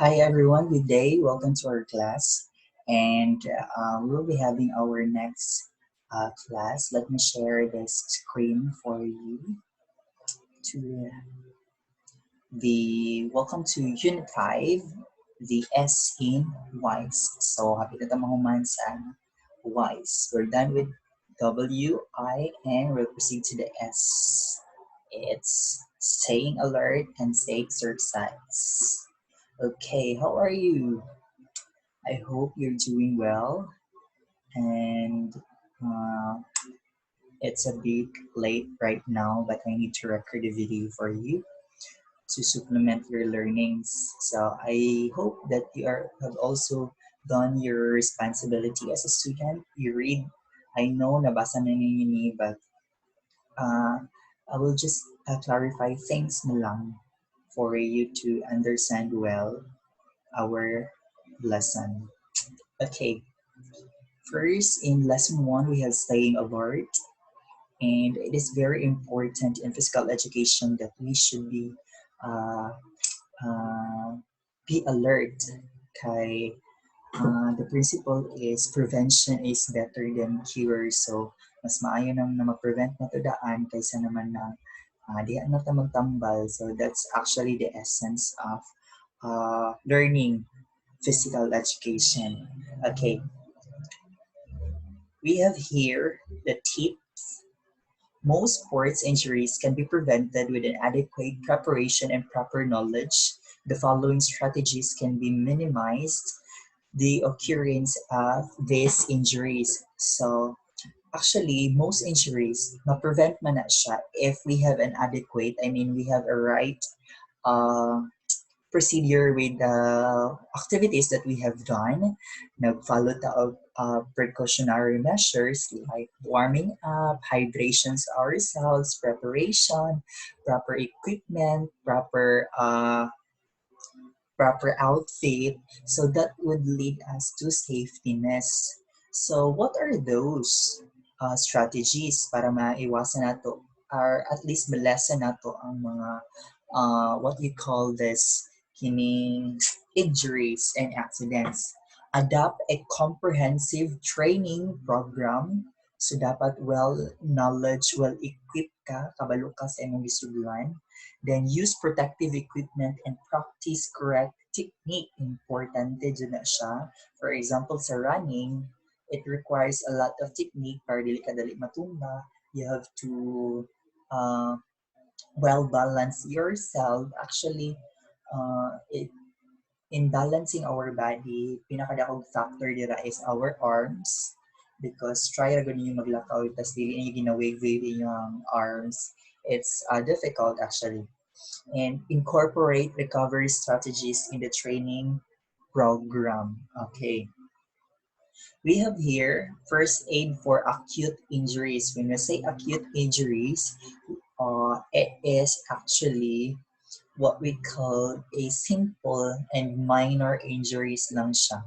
Hi everyone, good day. Welcome to our class. And we'll be having our next class. Let me share this screen for you to the welcome to Unit 5, the S in WISE. So happy na tamahuman sa WISE. We're done with W, I, and we'll proceed to the S. It's staying alert and stay exercise. Okay, how are you? I hope you're doing well. And uh, it's a bit late right now, but I need to record a video for you to supplement your learnings. So I hope that have also done your responsibility as a student. You read. I know nabasa na ninyo ni, but uh, I will just clarify things na lang for you to understand well our lesson. Okay, first, in lesson one, we have staying alert, and it is very important in physical education that we should uh, uh, be alert. Kay, the principle is prevention is better than cure. So, mas maayo nang na ma-prevent na to daan kaysa naman na di na ta magtambal. So, that's actually the essence of learning physical education. Okay, we have here the tips. Most sports injuries can be prevented with an adequate preparation and proper knowledge. The following strategies can be minimized the occurrence of these injuries. So, actually, most injuries, ma-prevent man na siya if we have an adequate, we have a right uh, procedure with the activities that we have done. Nag-follow ta of precautionary measures like warming up, hydrations ourselves, preparation, proper equipment, proper outfit. So that would lead us to safetyness. So what are those strategies para maiwasan nato or at least malesen nato ang mga what you call this kining injuries and accidents. Adopt a comprehensive training program. So dapat well knowledge, well equipped ka, kabalo ka sa imong gisudlan. Then use protective equipment and practice correct technique. Importante dyan na siya. For example, sa running, it requires a lot of technique para dili ka dali matumba. You have to uh, well balance yourself. Actually, in balancing our body, pinakadakong factor dira is our arms because try ra gud yung maglakaw tas dili niyo ginawave-wave inyong arms. It's difficult actually. And incorporate recovery strategies in the training program. Okay. We have here first aid for acute injuries. When we say acute injuries, it is actually what we call a simple and minor injuries lang siya.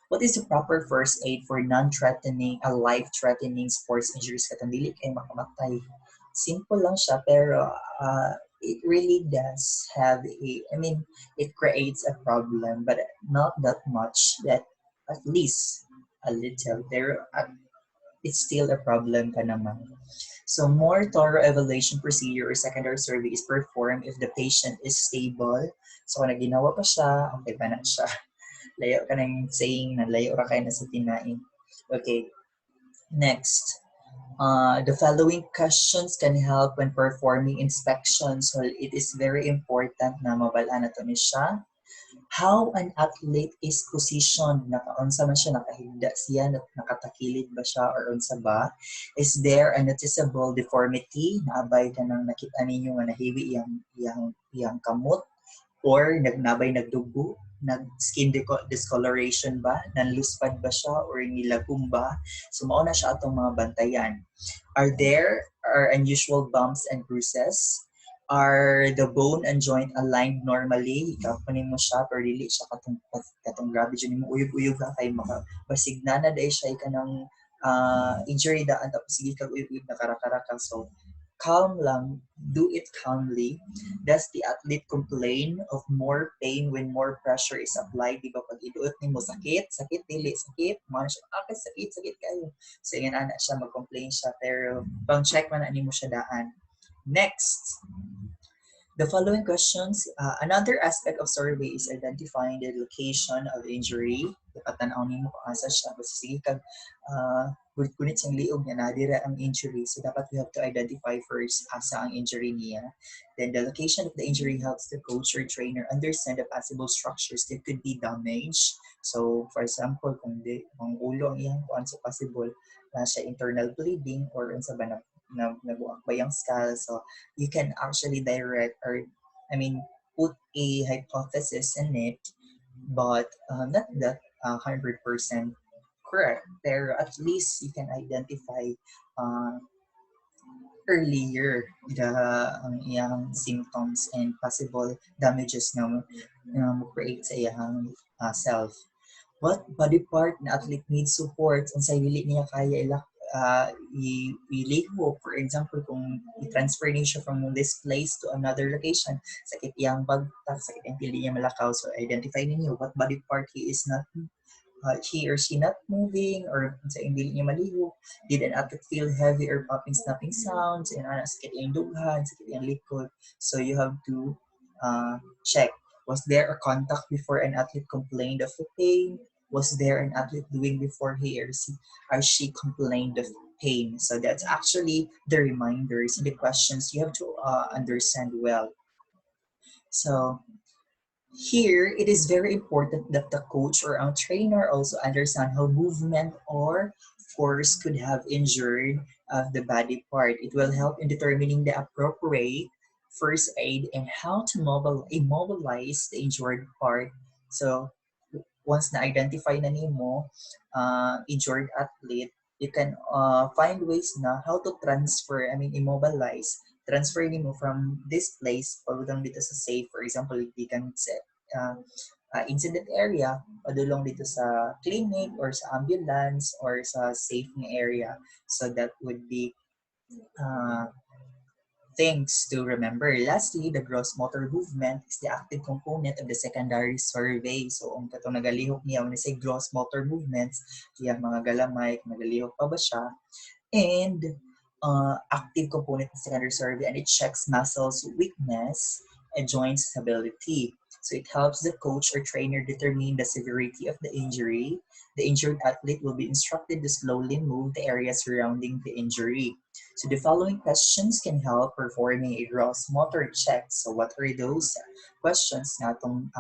What is the proper first aid for non-threatening, life-threatening sports injuries katong dili kay makamatay? Simple lang siya pero it really does have it creates a problem but not that much that at least a little there it's still a problem pa naman. So more thorough evaluation procedure or secondary survey is performed if the patient is stable. So kung naginawa pa siya, okay pa na siya. Layo ka ng saying na layo ra kayo na sa tinaing. Okay, next. The following questions can help when performing inspections. So it is very important na mabalaan na to ni siya. How an athlete is positioned, nakaunsa man siya, nakahigda siya, nakatakilid ba siya, or unsa ba? Is there a noticeable deformity? Naabay ka nang nakita ninyo nga nahiwi iyang kamot? Or nagdugo? Nag-skin discoloration ba? Nanluspad ba siya? Or nilagum ba? So, mauna siya atong mga bantayan. Are unusual bumps and bruises? Are the bone and joint aligned normally? Ikakunin mo siya pero dili siya katong grabe dyan mo uyog-uyog ka kay masigna na dahil siya ka ng injury daan tapos sige kag uyog-uyog na karakara ka. So calm lang, do it calmly. Does the athlete complain of more pain when more pressure is applied? Di ba pag iduot ni mo sakit, sakit, dili, sakit, man siya, sakit, sakit kayo. So yan ana siya, mag-complain siya, pero pang check man ani mo siya daan. Next, the following questions, another aspect of survey is identifying the location of injury. Napatanaw nimo kung asa siya. Basta sige kag kunit siyang liog niya, nadira ang injury. So dapat we have to identify first asa ang injury niya. Then the location of the injury helps the coach or trainer understand the possible structures that could be damaged. So for example, kung ulo ang iyang kuan sa possible na siya internal bleeding or unsa ba na nabuak ba yung skull. So you can actually direct or put a hypothesis in it, but not that 100% correct. Pero at least you can identify uh, earlier the ang iyang symptoms and possible damages na mo create sa iyang self. What body part na athlete needs support unsay dili niya kaya iliho. For example, kung i-transfer niya siya from this place to another location, sakit iyang bagtak, sakit ang pili niya malakaw. So identify ninyo what body part he or she not moving, or sa hindi niya maligo. Did an athlete feel heavy or popping, snapping sounds? And sakit yung dughan, sakit yung likod. So you have to check. Was there a contact before an athlete complained of the pain? Was there an athlete doing before he or she complained of pain? So that's actually the reminders and the questions you have to understand well. So here, it is very important that the coach or our trainer also understand how movement or force could have injured the body part. It will help in determining the appropriate first aid and how to immobilize the injured part. So once na-identify na nimo injured athlete, you can find ways na how to immobilize. Transfer nimo from this place padulong dito sa safe. For example, you can set incident area padulong dito sa clinic or sa ambulance or sa safe na area. So that would be uh, things to remember. Lastly, the gross motor movement is the active component of the secondary survey. So, ang katong nagalihok niya, when I say gross motor movements, kaya mga galamay, nagalihok pa ba siya? And active component of the secondary survey, and it checks muscles weakness and joint stability. So it helps the coach or trainer determine the severity of the injury. The injured athlete will be instructed to slowly move the area surrounding the injury. So the following questions can help performing a gross motor check. So what are those questions na itong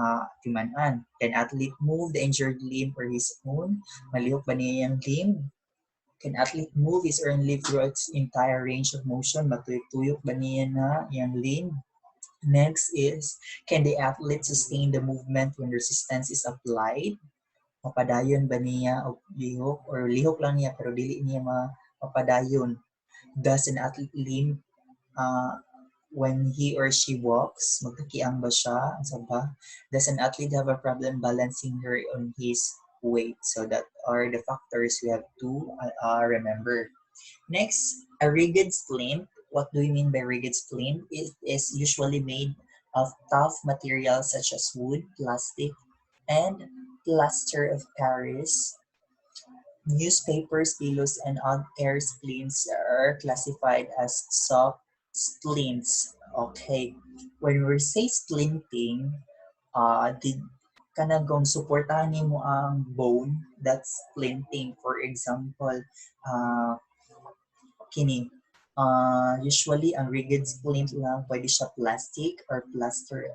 timanan? Can athlete move the injured limb or his own? Malihok ba niya yung limb? Can athlete move his or her limb through its entire range of motion? Matuyok-tuyok ba niya na yung limb? Next is, can the athlete sustain the movement when resistance is applied? Mapadayon ba niya o lihok? Or lihok lang niya pero dili niya mapadayon? Does an athlete limp when he or she walks? Magkakiang ba siya? Asa ba? Does an athlete have a problem balancing her on his weight? So that are the factors we have to remember. Next, a rigid splint. What do you mean by rigid splint? It is usually made of tough materials such as wood, plastic, and plaster of Paris. Newspapers, pillows, and on-air splints are classified as soft splints. Okay. When we say splinting, kanagong suportahan mo ang bone, that's splinting. For example, kini, usually ang rigid splint lang, pwede siya plastic or plaster,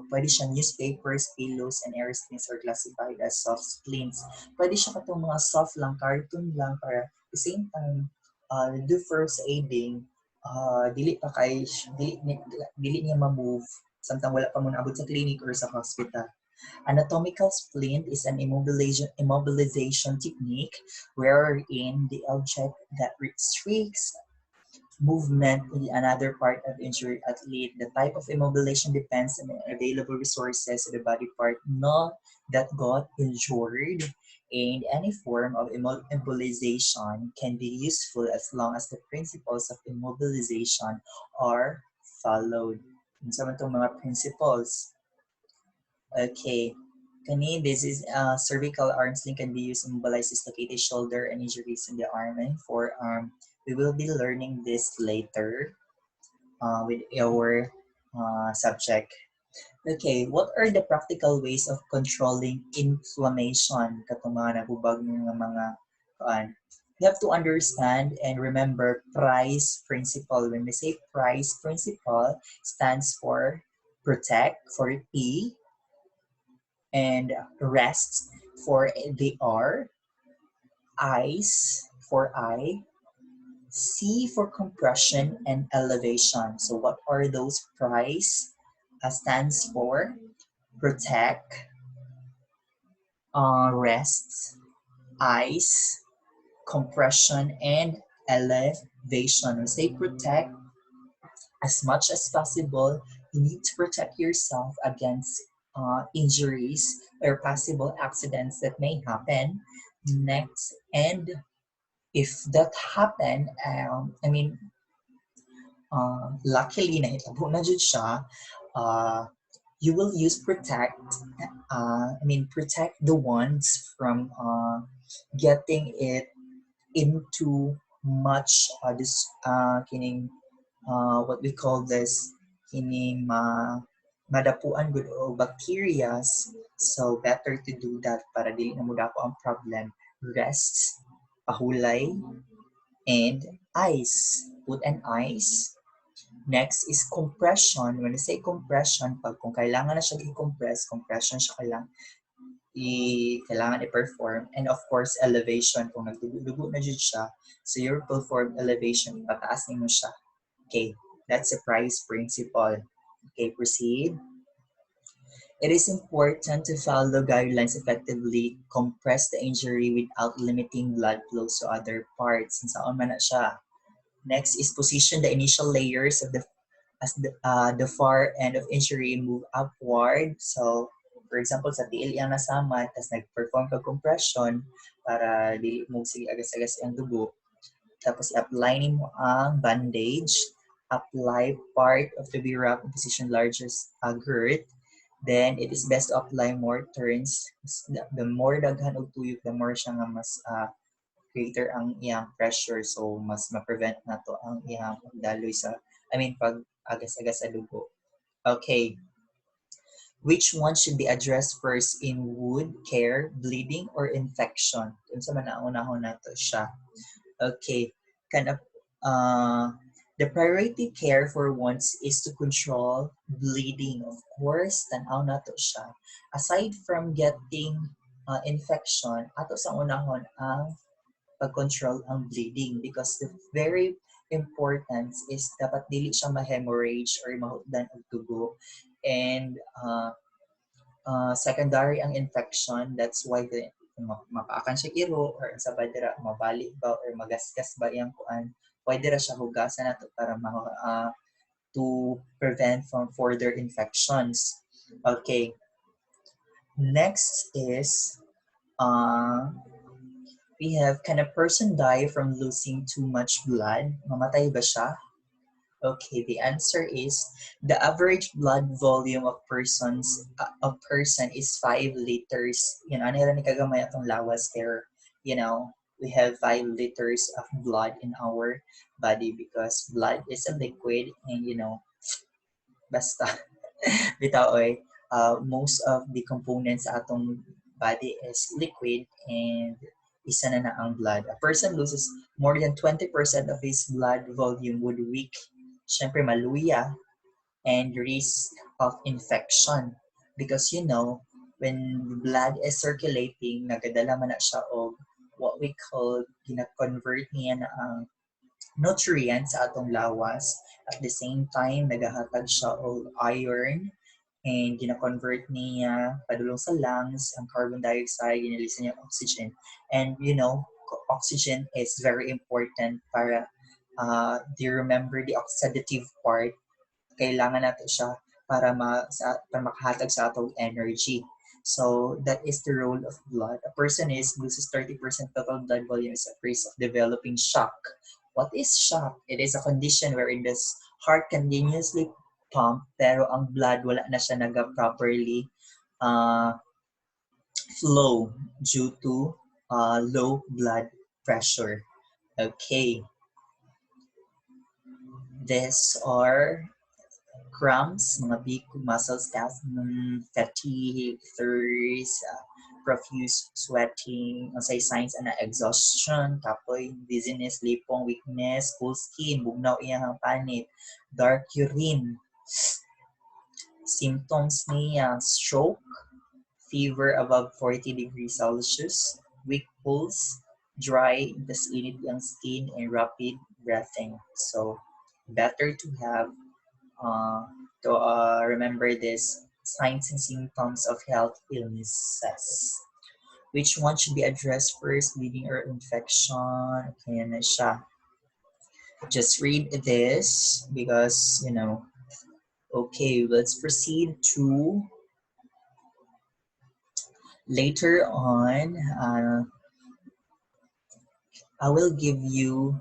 pwede siya newspapers, pillows, and air splints are classified as soft splints. Pwede siya katong mga soft lang, cartoon lang, para at the same time, do first aiding, dili pa kay, dili niya ma-move, samtang wala pa mo naabot sa clinic or sa hospital. Anatomical splint is an immobilization technique wherein the object that restricts movement in another part of injured athlete. The type of immobilization depends on the available resources of the body part not that got injured. and any form of immobilization can be useful as long as the principles of immobilization are followed. Sa man itong mga principles. Okay. Kani, this is cervical arm sling can be used to mobilize dislocated shoulder and injuries in the arm and forearm. We will be learning this later with our subject. Okay, what are the practical ways of controlling inflammation? Katong mga nabubag ng mga you have to understand and remember price principle. When we say price principle, stands for protect for P, and rest for the R, ice for I, C for compression and elevation. So what are those price? Stands for protect, rest, ice, compression, and elevation. We say protect as much as possible. You need to protect yourself against injuries or possible accidents that may happen. Next, and if that happen, luckily nahitabo na jud siya, you will use protect. Protect the ones from getting it into much kining what we call this kining madapuan good o bacterias. So better to do that para dili na mo dapo ang problem. Rest, pahulay, and ice. Put an ice. Next is compression. When I say compression, kung kailangan na siya i-compress, compression siya kailangan i-perform. And of course, elevation. Kung nagdugo na dyan siya, so you perform elevation, pataas mo siya. Okay, that's the price principle. Okay, proceed. It is important to follow guidelines effectively, compress the injury without limiting blood flows to other parts. Saan man na siya. Next is position the initial layers of the far end of injury move upward. So, for example, sa tiil yang nasama, tapos nag-perform ka compression para dili mo sige agas-agas ang dugo. Tapos apply mo ang bandage. Apply part of the B-wrap in position largest girth. Then, it is best to apply more turns. The more daghan og tuyok, the more siya nga mas greater ang iyang pressure. So, mas ma-prevent na to ang iyang daloy pag agas-agas sa dugo. Okay. Which one should be addressed first in wound care, bleeding, or infection? Kung sa manaunahon na to siya. Okay. The priority care for wounds is to control bleeding. Of course, tanaw na to siya. Aside from getting infection, ato sa unahon ang pag-control ang bleeding because the very important is dapat dili siya ma-hemorrhage or mahutdan og dugo. And secondary ang infection, that's why mapaakan siya iro or sa badira mabalik ba or magasgas ba yang kuan, pwede ra siya hugasan nato para to prevent from further infections. Okay. Next is we have, can a person die from losing too much blood? Mamatay ba siya? Okay, the answer is the average blood volume of person is 5 liters. Ano ni kagamay atong lawas there. We have 5 liters of blood in our body because blood is a liquid and basta bitaw most of the components sa atong body is liquid and isa na ang blood. A person loses more than 20% of his blood volume would weak, syempre maluya, and risk of infection. Because when blood is circulating, nagadala man na siya og what we call, gina-convert niya na ang nutrients sa atong lawas. At the same time, nagahatag siya og iron and gina-convert niya padulong sa lungs ang carbon dioxide, ginilisan niya oxygen. And oxygen is very important para do you remember the oxidative part? Kailangan natin siya para makahatag sa atong energy. So that is the role of blood. A person loses 30% total blood volume is at risk of developing shock. What is shock? It is a condition wherein the heart continuously pump pero ang blood wala na siya properly uh, flow due to low blood pressure. Okay. These are cramps, mga big muscle spasm, fatigue, thirst, profuse sweating, unsay signs ana exhaustion, kapoy, dizziness, lipong, weakness, full skin, bugnaw iyang panit, dark urine, symptoms niya, stroke, fever above 40 degrees Celsius, weak pulse, dry, tas init ang skin, and rapid breathing. So, better to have to remember this signs and symptoms of health illnesses. Which one should be addressed first? Bleeding or infection? Okay, na siya. Just read this because, okay, let's proceed to later on. I will give you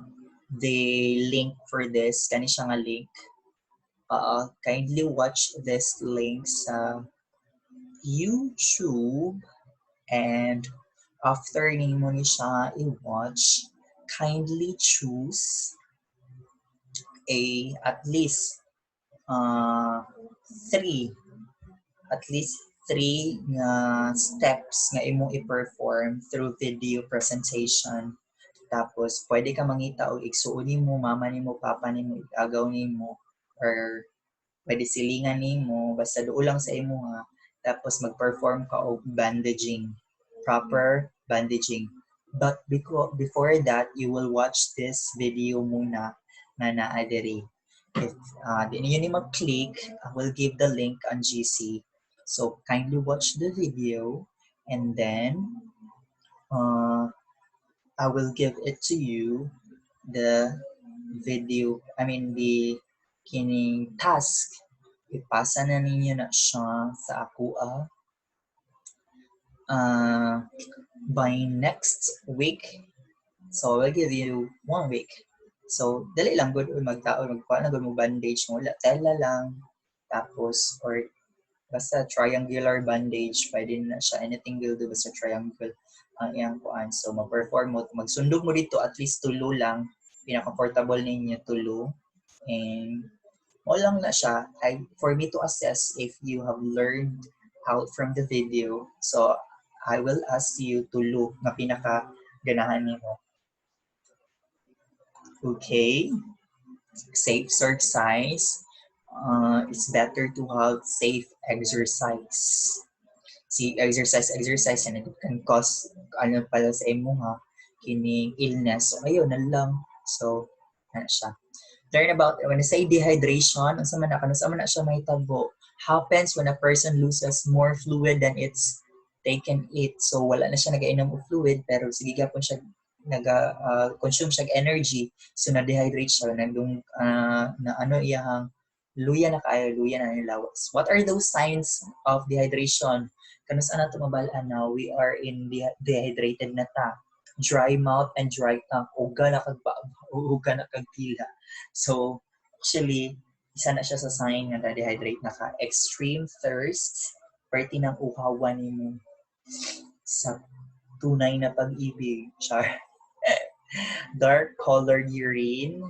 the link for this. Kani siya nga link. Kindly watch this link sa YouTube. And after nimo ni siya i-watch, kindly choose at least three nga steps nga imong i-perform through video presentation. Tapos pwede ka mangita og igsuon nimo, mama nimo, papa nimo, igagaw nimo, or pwede silingan nimo basta duo lang sa imo ha. Tapos mag-perform ka og bandaging, proper bandaging. But before that, you will watch this video muna na naa diri. If di niyo ni mag-click, I will give the link on GC. So kindly watch the video and then I will give it to you the the kining task. Ipasa na ninyo na siya sa ako by next week. So I will give you 1 week. So dali lang gud magtaon magkuha na gud mo bandage mo, tela lang. Tapos or basta triangular bandage, pwede na siya. Anything will do basta triangle ang iyang kuan. So mag-perform mo, magsundog mo dito at least tulo lang. Pinaka-comfortable ninyo tulo. And mo lang na siya for me to assess if you have learned out from the video. So I will ask you tulo na pinaka ganahan nimo. Okay. Safe exercise. It's better to have safe exercise. See, exercise, and it can cause pala sa imo ha, kining illness. So, ayun na lang. So, ano siya. Learn about, when I say dehydration, unsa man na siya mahitabo, happens when a person loses more fluid than it's taken it. So, wala na siya nagainom of fluid, pero sige gapon siya consume siya energy. So, na-dehydrate siya, iyang luya na nilawas. What are those signs of dehydration? Kanus ana to mabalaan na we are in dehydrated na ta. Dry mouth and dry tongue. Uga na kagpila. So, actually, isa na siya sa sign na dehydrate na ka. Extreme thirst, party ng uhawan mo sa tunay na pag-ibig. Char. Dark colored urine.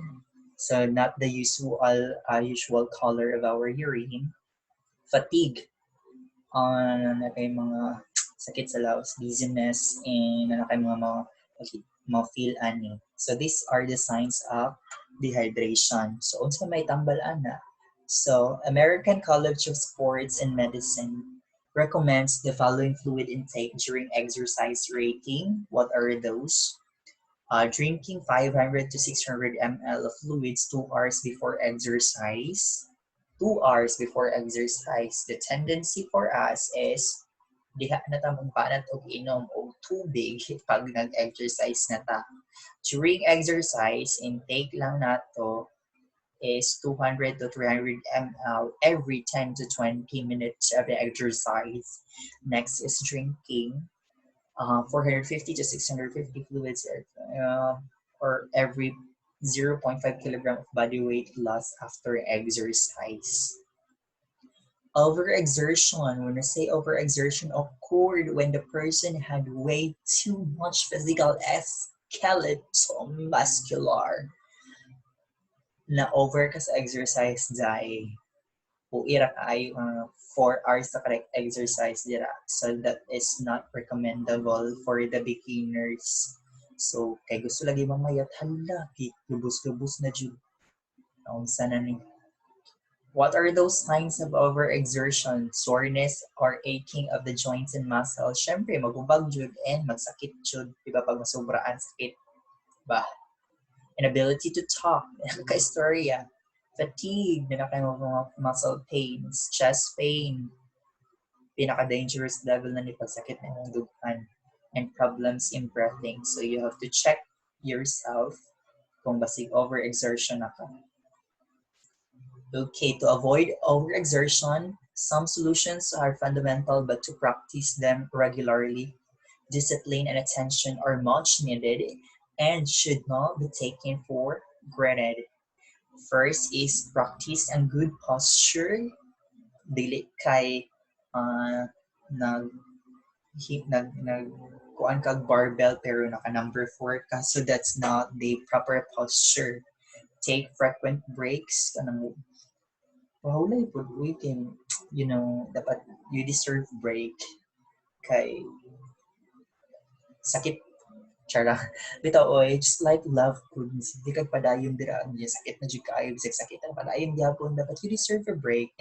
So, not the usual color of our urine. Fatigue. Na kay mga sakit sa lawas, dizziness, and na kay mga feel ani. So these are the signs of dehydration. So unsa may tambal ana? So American College of Sports and Medicine recommends the following fluid intake during exercise rating. What are those? Drinking 500 to 600 ml of fluids 2 hours before exercise. 2 hours before exercise. The tendency for us is diha na ta magbanat og inom og tubig pag nag-exercise na ta. During exercise, intake lang nato is 200 to 300 ml every 10 to 20 minutes of the exercise. Next is drinking 450 to 650 fluids or every 0.5 kilogram of body weight loss after exercise. Overexertion. When I say overexertion occurred when the person had way too much physical skeletal muscular na over ka sa exercise dahil ira ka ay 4 hours sa correct exercise dira. So that is not recommendable for the beginners. So kay gusto lagi mamayat hala, lubos-lubos na jud. Unsa na ni? What are those signs of overexertion? Soreness or aching of the joints and muscles? Syempre, magubag jud and magsakit jud. Diba pag masobraan sakit? Ba? Inability to talk. Ka-istorya. Fatigue, mga muscle pains, chest pain, pinaka-dangerous level na ni pagsakit ng iyong dugan, and problems in breathing. So you have to check yourself kung basig overexertion na ka. Okay, to avoid overexertion, some solutions are fundamental, but to practice them regularly, discipline and attention are much needed and should not be taken for granted. First is practice and good posture. Dili kay nag kuan kag barbell pero naka number 4 ka, so that's not the proper posture. Take frequent breaks kanang wahulay pud we can, dapat you deserve break kay sakit chara bitaw oy, just like love pud di kag padayon dira niya sakit na jud kaayo bisag sakit na padayon gyapon, dapat you deserve a break,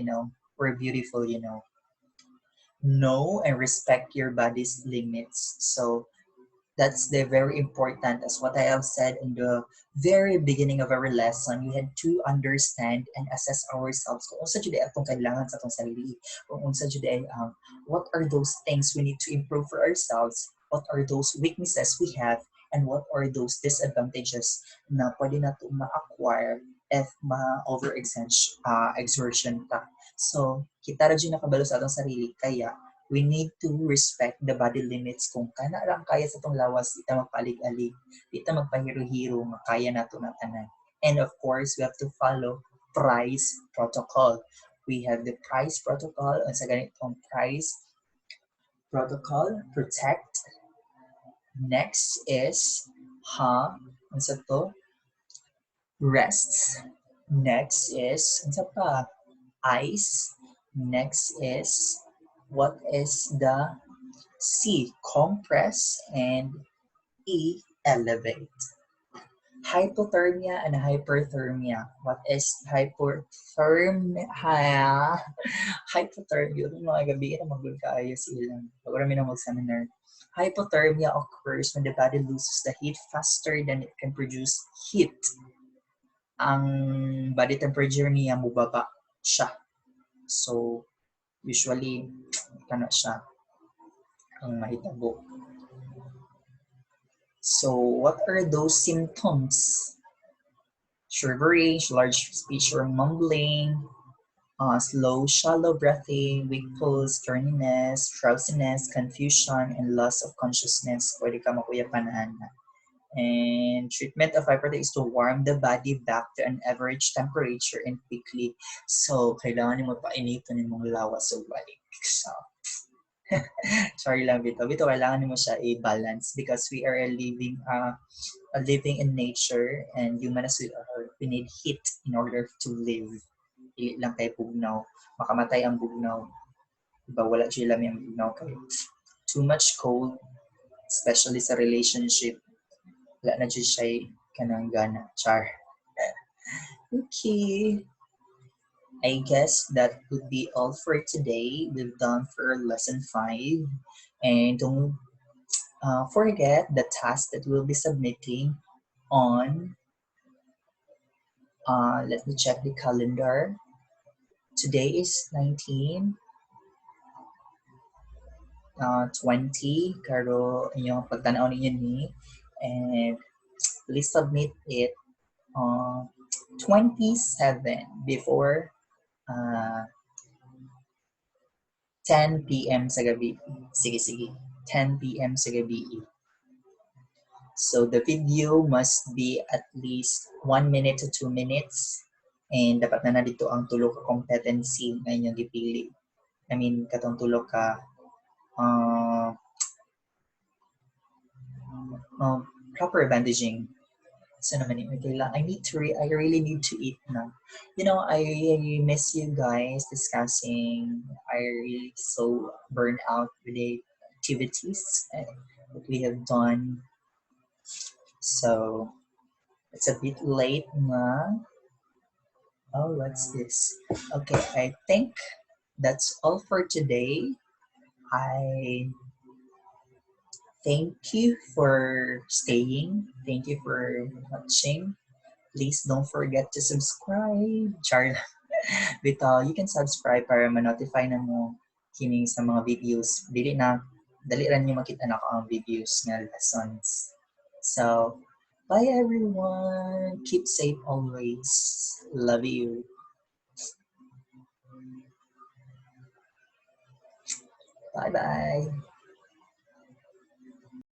we're beautiful, know and respect your body's limits. So that's the very important, as what I have said in the very beginning of our lesson. We had to understand and assess ourselves kung unsa jud atong kailangan sa atong sarili, kung unsa jud what are those things we need to improve for ourselves, what are those weaknesses we have, and what are those disadvantages na pwede nato ma-acquire if exertion ta. So, kita ra jud nakabalo sa atong sarili, kaya we need to respect the body limits. Kung kana lang kaya sa itong lawas, di ta magpalig-alig, di ta magpahiro-hiro, makaya nato na tanan. And of course, we have to follow price protocol. We have the price protocol, at sa ganitong price protocol, protect. Next is, unsa to? Rests. Next is, unsa pa? Ice. Next is, what is the C, compress, and E, elevate. Hypothermia and hyperthermia. What is hypothermia? Hypothermia. Yung mga gabi na magulkaayo sila. Pag marami na mag-seminar. Hypothermia occurs when the body loses the heat faster than it can produce heat. Ang body temperature niya mubaba siya. So, usually, kana siya ang mahitabo. So, what are those symptoms? Shivering, large speech or mumbling, slow, shallow breathing, weak pulse, turniness, drowsiness, confusion, and loss of consciousness. Pwede ka makuyapanan. And treatment of hypertension is to warm the body back to an average temperature and quickly. So, kailangan mo painitin yung mga lawas o balik. So, sorry lang Bito. Bito, kailangan mo siya i-balance because we are living in nature and human as we are, we need heat in order to live. Ili lang kay bugnaw. Makamatay ang bugnaw. Diba, wala siya lami ang bugnaw kayo. Too much cold, especially sa relationship, wala na siya kanang gana. Char. Okay. I guess that would be all for today. We've done for lesson 5. And don't forget the task that we'll be submitting on, let me check the calendar. Today is 19, 20, karo inyong pagtanaw ninyo ni, and please submit it 27 before 10 p.m. sa gabi. Sige, sige. 10 p.m. sa gabi. So the video must be at least 1 minute to 2 minutes. And dapat na dito ang tulo ka competency na inyong gipili. I mean, katong tulo ka proper bandaging. So naman yun, I really need to eat na. I miss you guys discussing. I really so burned out with the activities that we have done. So it's a bit late na. Oh, what's this? Okay, I think that's all for today. I thank you for staying. Thank you for watching. Please don't forget to subscribe. Char. Bitaw, you can subscribe para ma-notify na mo kining sa mga videos. Dali ran nyo makita na ko ang videos nga lessons. So, bye everyone. Keep safe always. Love you. Bye-bye.